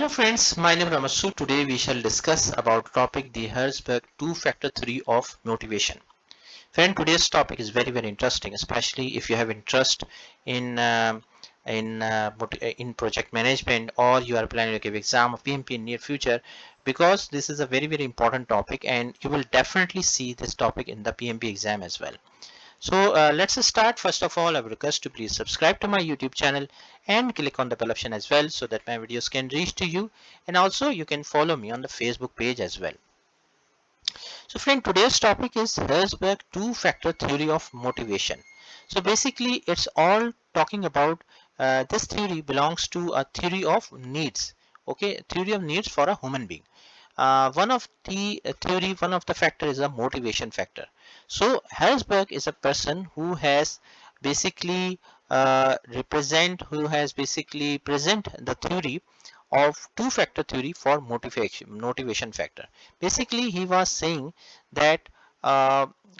Hello friends, my name is Ramasu. Today we shall discuss about topic the Herzberg two-factor theory of motivation. Friend, today's topic is very interesting, especially if you have interest in in project management, or you are planning to give exam of PMP in near future, because this is a very important topic and you will definitely see this topic in the PMP exam as well. So let's start. First of all, I would request to please subscribe to my YouTube channel and click on the bell option as well, so that my videos can reach to you, and also you can follow me on the Facebook page as well. So friend, today's topic is Herzberg two-factor theory of motivation. So basically it's all talking about this theory belongs to a theory of needs. Okay, theory of needs for a human being. One of the theory, one of the factor is a motivation factor. So Herzberg is a person who has basically who has basically present the theory of two-factor theory for motivation factor. Basically he was saying that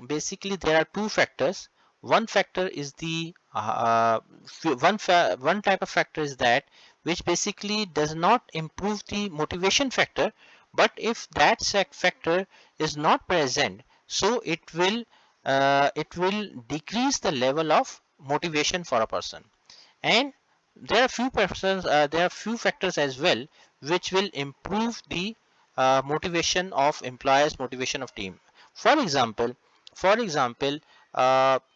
basically there are two factors. One factor is the one type of factor is that which basically does not improve the motivation factor, but if that factor is not present, so it will decrease the level of motivation for a person. And there are there are few factors as well which will improve the motivation of employers, motivation of team. For example, for example,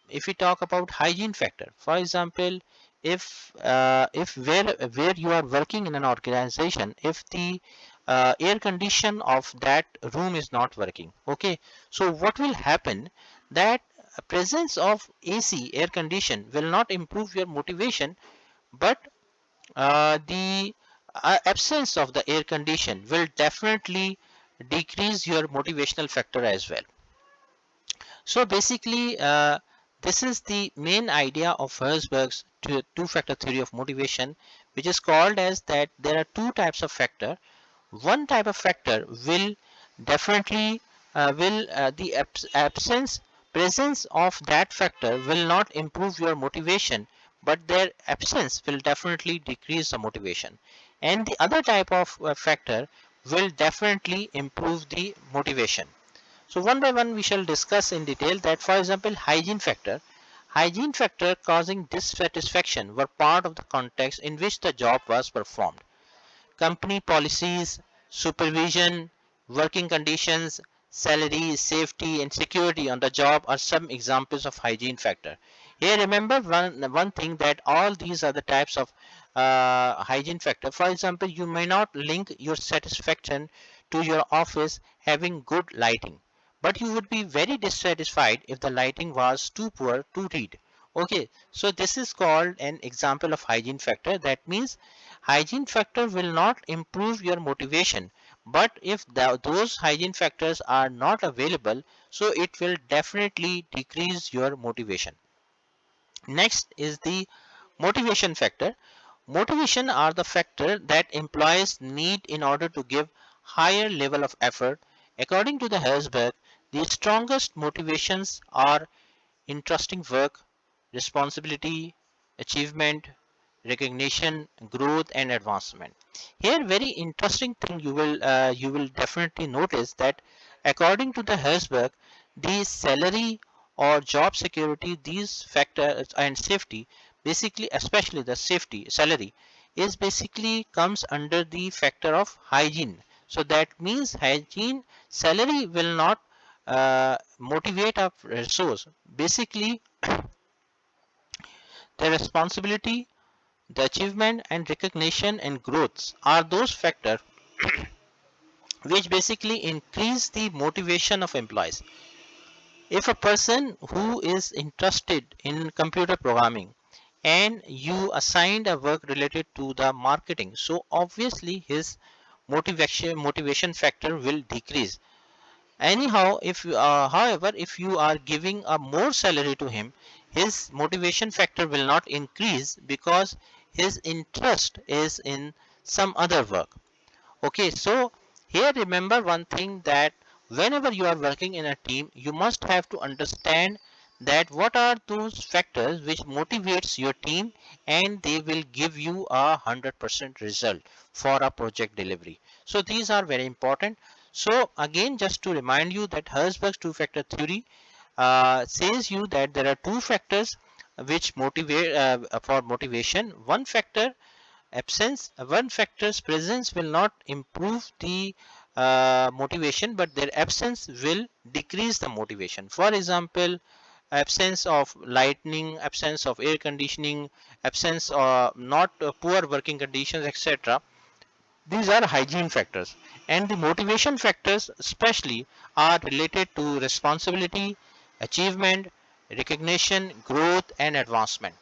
if we talk about hygiene factor, for example, if where you are working in an organization, if the air condition of that room is not working, okay, so what will happen, that presence of AC air condition will not improve your motivation, but the absence of the air condition will definitely decrease your motivational factor as well. So basically this is the main idea of Herzberg's two-factor theory of motivation, which is called as that there are two types of factor. One type of factor will definitely will the absence presence of that factor will not improve your motivation, but their absence will definitely decrease the motivation. And the other type of factor will definitely improve the motivation. So one by one we shall discuss in detail that, for example, hygiene factor causing dissatisfaction were part of the context in which the job was performed. Company policies, supervision, working conditions, salary, safety, and security on the job are some examples of hygiene factor. Here, remember one thing, that all these are the types of hygiene factor. For example, you may not link your satisfaction to your office having good lighting, but you would be very dissatisfied if the lighting was too poor to read. Okay, so this is called an example of hygiene factor. That means hygiene factor will not improve your motivation, but if those hygiene factors are not available, so it will definitely decrease your motivation. Next is the motivation factor. Motivation are the factor that employees need in order to give higher level of effort. According to the Herzberg, the strongest motivations are interesting work, responsibility, achievement, recognition, growth, and advancement. Here, very interesting thing you will definitely notice that according to the Herzberg, the salary or job security, these factors and safety, basically especially the safety salary, is basically comes under the factor of hygiene. So that means hygiene salary will not motivate a resource. Basically, the responsibility, the achievement and recognition and growths are those factors which basically increase the motivation of employees. If a person who is interested in computer programming and you assigned a work related to the marketing, so obviously his motivation factor will decrease. Anyhow, if however, if you are giving a more salary to him, his motivation factor will not increase because his interest is in some other work. Okay, so here remember one thing, that whenever you are working in a team, you must have to understand that what are those factors which motivates your team, and they will give you a 100% result for a project delivery. So these are very important. So again, just to remind you that Herzberg's two-factor theory says you that there are two factors which motivate for motivation. One factor absence, one factor's presence will not improve the motivation, but their absence will decrease the motivation. For example, absence of lighting, absence of air conditioning, absence of not poor working conditions, etc. These are hygiene factors, and the motivation factors especially are related to responsibility, achievement, recognition, growth, and advancement.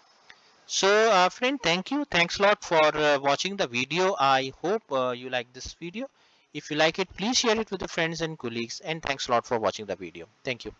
So friend, thank you. Thanks a lot for watching the video. I hope you like this video. If you like it, please share it with your friends and colleagues, and thanks a lot for watching the video. Thank you.